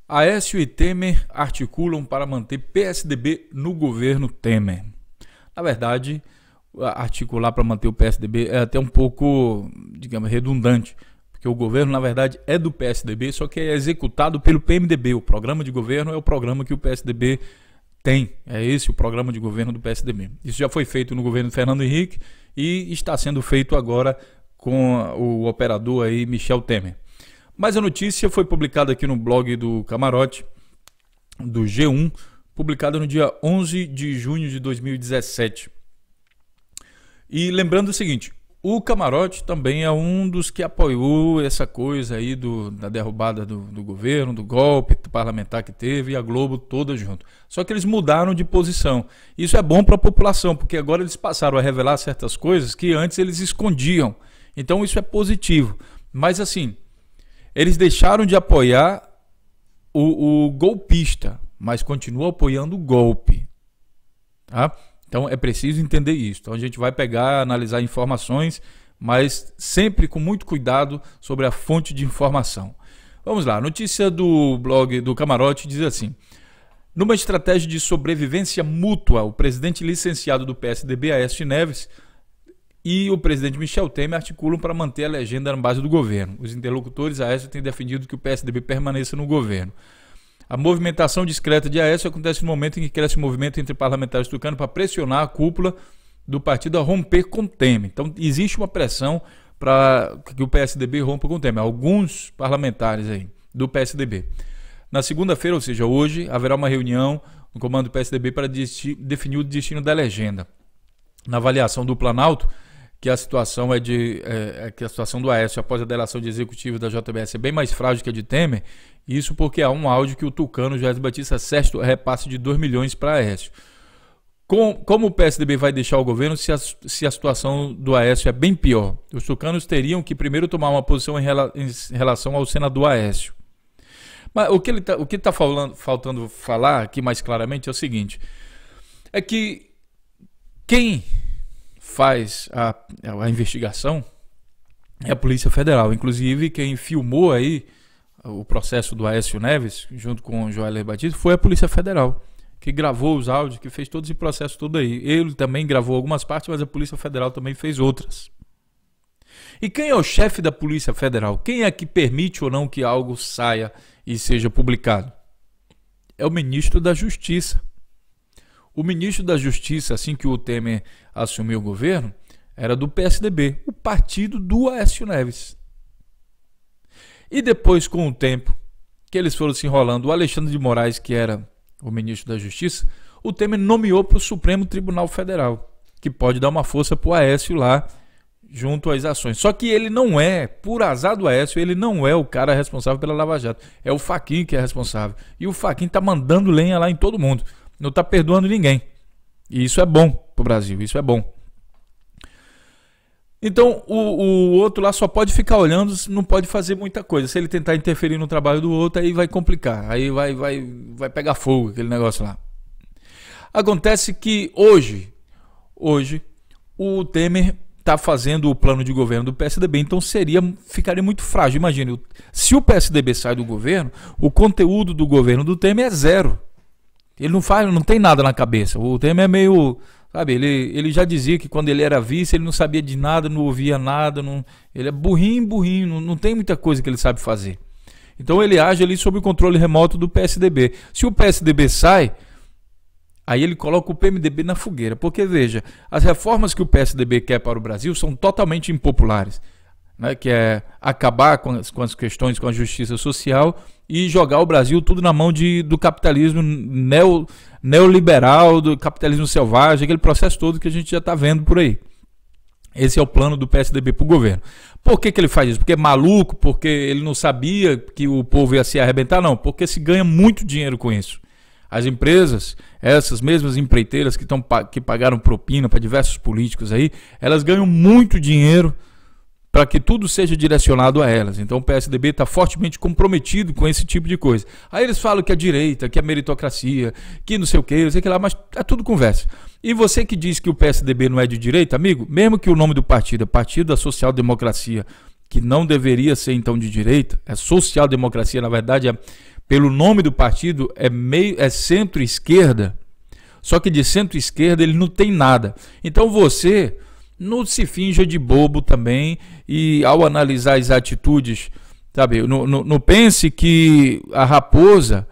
Aécio e Temer articulam para manter PSDB no governo Temer. Na verdade, articular para manter o PSDB é até um pouco, digamos, redundante, porque o governo, na verdade, é do PSDB, só que é executado pelo PMDB. O programa de governo é o programa que o PSDB tem. É esse o programa de governo do PSDB. Isso já foi feito no governo Fernando Henrique e está sendo feito agora com o operador aí, Michel Temer. Mas a notícia foi publicada aqui no blog do Camarote, do G1, publicada no dia 11 de junho de 2017. E lembrando o seguinte, o Camarote também é um dos que apoiou essa coisa aí da derrubada do governo, do golpe parlamentar que teve, e a Globo toda junto. Só que eles mudaram de posição. Isso é bom para a população, porque agora eles passaram a revelar certas coisas que antes eles escondiam. Então isso é positivo. Mas assim, eles deixaram de apoiar o golpista, mas continuam apoiando o golpe. Tá? Então é preciso entender isso. Então a gente vai pegar, analisar informações, mas sempre com muito cuidado sobre a fonte de informação. Vamos lá, a notícia do blog do Camarote diz assim: numa estratégia de sobrevivência mútua, o presidente licenciado do PSDB, Aécio Neves, e o presidente Michel Temer articulam para manter a legenda na base do governo. Os interlocutores Aécio têm defendido que o PSDB permaneça no governo. A movimentação discreta de Aécio acontece no momento em que cresce o movimento entre parlamentares tucanos para pressionar a cúpula do partido a romper com Temer. Então existe uma pressão para que o PSDB rompa com Temer. Alguns parlamentares aí do PSDB. Na segunda-feira, ou seja, hoje, haverá uma reunião no comando do PSDB para definir o destino da legenda. Na avaliação do Planalto, que a situação que a situação do Aécio após a delação de executivo da JBS é bem mais frágil que a de Temer, isso porque há um áudio que o tucano Joés Batista Sexto repasse de 2 milhões para Aécio. Como o PSDB vai deixar o governo se a situação do Aécio é bem pior? Os tucanos teriam que primeiro tomar uma posição em relação ao senador Aécio. Mas o que está faltando falar aqui mais claramente é o seguinte, é que quem faz a investigação é a Polícia Federal. Inclusive, quem filmou aí o processo do Aécio Neves, junto com o Joéler Batista, foi a Polícia Federal, que gravou os áudios, que fez todo esse processo todo aí. Ele também gravou algumas partes, mas a Polícia Federal também fez outras. E quem é o chefe da Polícia Federal? Quem é que permite ou não que algo saia e seja publicado? É o ministro da Justiça. O ministro da Justiça, assim que o Temer assumiu o governo, era do PSDB, o partido do Aécio Neves. E depois, com o tempo que eles foram se enrolando, o Alexandre de Moraes, que era o ministro da Justiça, o Temer nomeou para o Supremo Tribunal Federal, que pode dar uma força para o Aécio lá, junto às ações. Só que ele não é, por azar do Aécio, ele não é o cara responsável pela Lava Jato. É o Fachin que é responsável. E o Fachin está mandando lenha lá em todo mundo. Não está perdoando ninguém. E isso é bom para o Brasil, isso é bom. Então o outro lá só pode ficar olhando, não pode fazer muita coisa. Se ele tentar interferir no trabalho do outro, aí vai complicar. Aí vai pegar fogo aquele negócio lá. Acontece que hoje o Temer está fazendo o plano de governo do PSDB, então ficaria muito frágil. Imagine, se o PSDB sai do governo, o conteúdo do governo do Temer é zero. Ele não tem nada na cabeça. O Temer é meio, sabe, ele já dizia que quando ele era vice, ele não sabia de nada, não ouvia nada, ele é burrinho, não tem muita coisa que ele sabe fazer. Então ele age ali sob o controle remoto do PSDB. Se o PSDB sai, aí ele coloca o PMDB na fogueira, porque veja, as reformas que o PSDB quer para o Brasil são totalmente impopulares, né? Que é acabar com as questões com a justiça social e jogar o Brasil tudo na mão do capitalismo neoliberal, do capitalismo selvagem, aquele processo todo que a gente já está vendo por aí. Esse é o plano do PSDB para o governo. Por que ele faz isso? Porque é maluco? Porque ele não sabia que o povo ia se arrebentar? Não, porque se ganha muito dinheiro com isso. As empresas, essas mesmas empreiteiras que pagaram propina para diversos políticos aí, elas ganham muito dinheiro para que tudo seja direcionado a elas. Então o PSDB está fortemente comprometido com esse tipo de coisa. Aí eles falam que é direita, que é meritocracia, que não sei o que, não sei o que lá, mas é tudo conversa. E você que diz que o PSDB não é de direita, amigo, mesmo que o nome do partido é Partido da Social Democracia, que não deveria ser então de direita, é social democracia, na verdade é pelo nome do partido, é centro-esquerda, só que de centro-esquerda ele não tem nada. Então você não se finja de bobo também, e ao analisar as atitudes, sabe, não pense que a Raposa,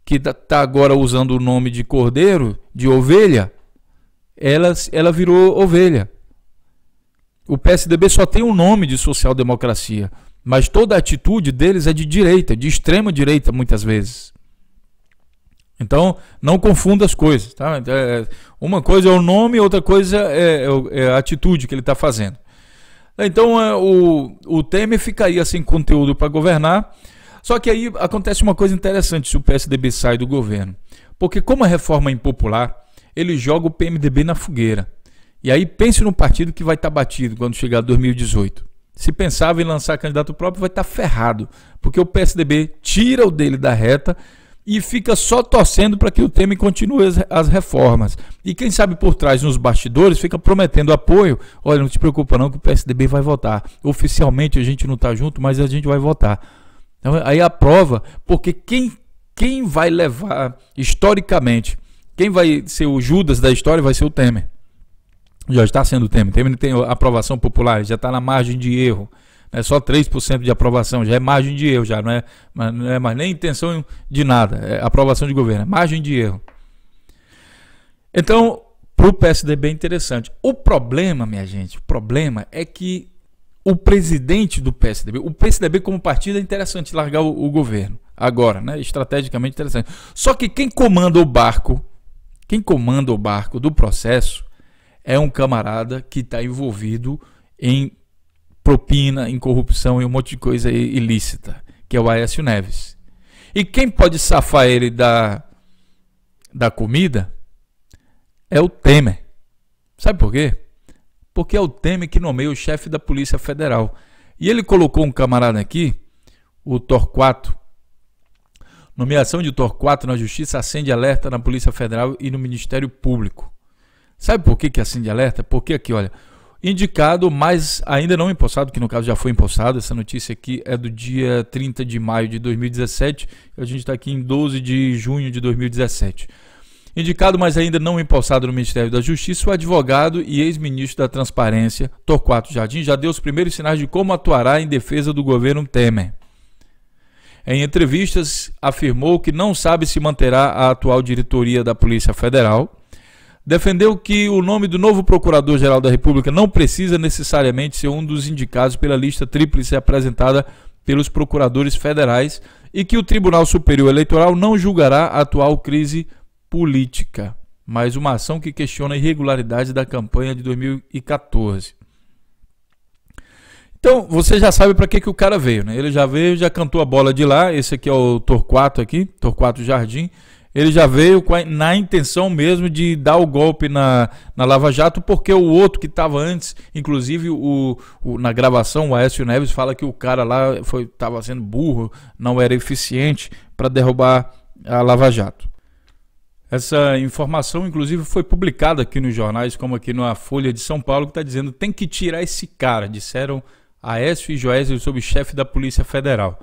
que está agora usando o nome de cordeiro, de ovelha, ela virou ovelha. O PSDB só tem um nome de social-democracia, mas toda a atitude deles é de direita, de extrema direita muitas vezes. Então, não confunda as coisas, tá? Uma coisa é o nome, outra coisa é a atitude que ele está fazendo. Então, o Temer ficaria sem conteúdo para governar. Só que aí acontece uma coisa interessante se o PSDB sai do governo. Porque como a reforma é impopular, ele joga o PMDB na fogueira. E aí pense no partido que vai estar batido quando chegar 2018. Se pensava em lançar candidato próprio, vai estar ferrado. Porque o PSDB tira o dele da reta e fica só torcendo para que o Temer continue as reformas. E quem sabe por trás, nos bastidores, fica prometendo apoio. Olha, não te preocupa não que o PSDB vai votar. Oficialmente a gente não está junto, mas a gente vai votar. Então, aí a prova, porque quem vai levar, historicamente, quem vai ser o Judas da história vai ser o Temer. Já está sendo o Temer. Temer não tem aprovação popular, já está na margem de erro. É só 3% de aprovação, já é margem de erro, já não é mais nem intenção de nada, é aprovação de governo, é margem de erro. Então, para o PSDB é interessante. O problema, minha gente, o problema é que o presidente do PSDB, o PSDB como partido é interessante largar o governo agora, né? Estrategicamente interessante. Só que quem comanda o barco do processo é um camarada que está envolvido em propina, em corrupção e um monte de coisa ilícita, que é o Aécio Neves. E quem pode safar ele da comida é o Temer. Sabe por quê? Porque é o Temer que nomeia o chefe da Polícia Federal. E ele colocou um camarada aqui, o Torquato. Nomeação de Torquato na Justiça acende alerta na Polícia Federal e no Ministério Público. Sabe por que acende alerta? Porque aqui, olha, indicado, mas ainda não empossado, que no caso já foi empossado. Essa notícia aqui é do dia 30 de maio de 2017. A gente está aqui em 12 de junho de 2017. Indicado, mas ainda não empossado no Ministério da Justiça, o advogado e ex-ministro da Transparência, Torquato Jardim, já deu os primeiros sinais de como atuará em defesa do governo Temer. Em entrevistas, afirmou que não sabe se manterá a atual diretoria da Polícia Federal. Defendeu que o nome do novo Procurador-Geral da República não precisa necessariamente ser um dos indicados pela lista tríplice apresentada pelos procuradores federais e que o Tribunal Superior Eleitoral não julgará a atual crise política, mas uma ação que questiona a irregularidade da campanha de 2014. Então, você já sabe para que o cara veio, né? Ele já veio, já cantou a bola de lá. Esse aqui é o Torquato aqui, Torquato Jardim. Ele já veio na intenção mesmo de dar o golpe na Lava Jato, porque o outro que estava antes, inclusive na gravação, o Aécio Neves fala que o cara lá estava sendo burro, não era eficiente para derrubar a Lava Jato. Essa informação, inclusive, foi publicada aqui nos jornais, como aqui na Folha de São Paulo, que está dizendo tem que tirar esse cara, disseram Aécio e Joesley, sob chefe da Polícia Federal.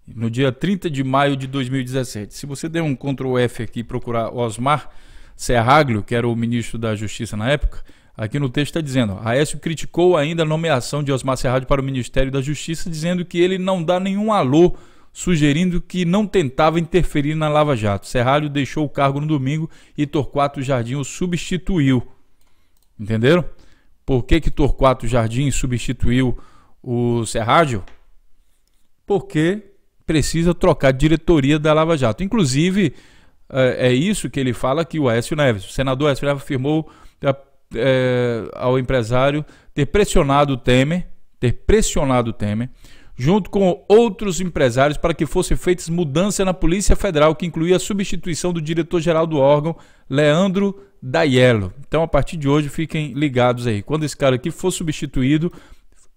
No dia 30 de maio de 2017. Se você der um Ctrl F aqui e procurar Osmar Serraglio, que era o ministro da Justiça na época, aqui no texto está dizendo, Aécio criticou ainda a nomeação de Osmar Serraglio para o Ministério da Justiça, dizendo que ele não dá nenhum alô, sugerindo que não tentava interferir na Lava Jato. Serraglio deixou o cargo no domingo e Torquato Jardim o substituiu. Entenderam? Por que Torquato Jardim substituiu o Serraglio? Porque precisa trocar diretoria da Lava Jato. Inclusive, é isso que ele fala aqui, o Aécio Neves. O senador Aécio Neves afirmou ao empresário ter pressionado o Temer, junto com outros empresários, para que fossem feitas mudanças na Polícia Federal, que incluía a substituição do diretor-geral do órgão, Leandro Daiello. Então, a partir de hoje, fiquem ligados aí. Quando esse cara aqui for substituído,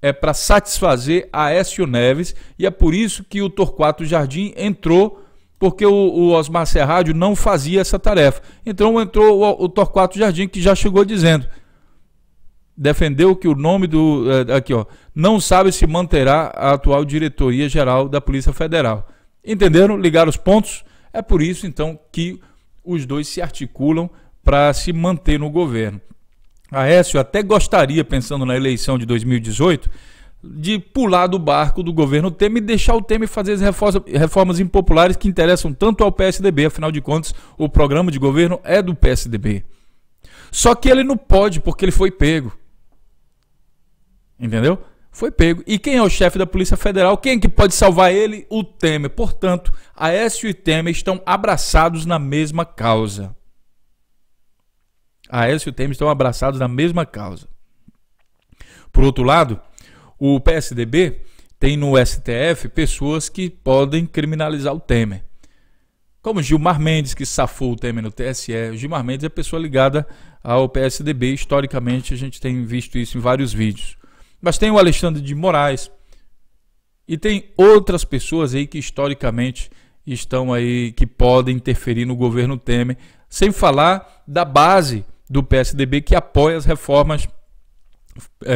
é para satisfazer Aécio Neves, e é por isso que o Torquato Jardim entrou, porque o Osmar Serraglio não fazia essa tarefa. Então entrou o Torquato Jardim, que já chegou dizendo, defendeu que o nome aqui, ó, não sabe se manterá a atual diretoria geral da Polícia Federal. Entenderam? Ligaram os pontos? É por isso, então, que os dois se articulam para se manter no governo. Aécio até gostaria, pensando na eleição de 2018, de pular do barco do governo Temer e deixar o Temer fazer as reformas impopulares que interessam tanto ao PSDB. Afinal de contas, o programa de governo é do PSDB. Só que ele não pode, porque ele foi pego. Entendeu? Foi pego. E quem é o chefe da Polícia Federal? Quem é que pode salvar ele? O Temer. Portanto, Aécio e Temer estão abraçados na mesma causa. Aécio e Temer estão abraçados na mesma causa. Por outro lado, o PSDB tem no STF pessoas que podem criminalizar o Temer. Como Gilmar Mendes, que safou o Temer no TSE. O Gilmar Mendes é pessoa ligada ao PSDB. Historicamente, a gente tem visto isso em vários vídeos. Mas tem o Alexandre de Moraes e tem outras pessoas aí que historicamente estão aí, que podem interferir no governo Temer, sem falar da base do PSDB que apoia as reformas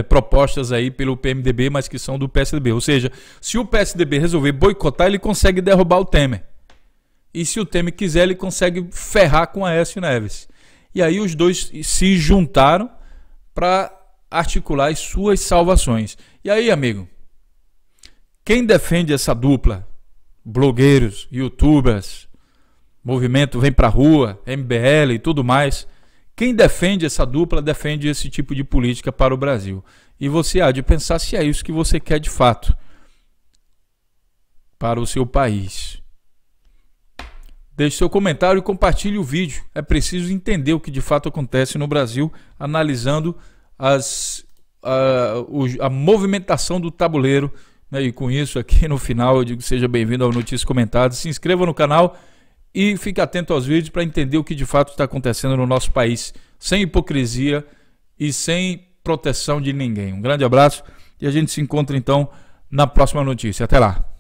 propostas aí pelo PMDB, mas que são do PSDB. Ou seja, se o PSDB resolver boicotar, ele consegue derrubar o Temer. E se o Temer quiser, ele consegue ferrar com Aécio Neves. E aí os dois se juntaram para articular as suas salvações. E aí, amigo, quem defende essa dupla? Blogueiros, youtubers, movimento Vem Pra Rua, MBL e tudo mais. Quem defende essa dupla defende esse tipo de política para o Brasil. E você há de pensar se é isso que você quer de fato para o seu país. Deixe seu comentário e compartilhe o vídeo. É preciso entender o que de fato acontece no Brasil, analisando a movimentação do tabuleiro, né? E com isso aqui no final eu digo seja bem-vindo ao Notícias Comentadas, se inscreva no canal e fique atento aos vídeos para entender o que de fato está acontecendo no nosso país, sem hipocrisia e sem proteção de ninguém. Um grande abraço e a gente se encontra então na próxima notícia. Até lá!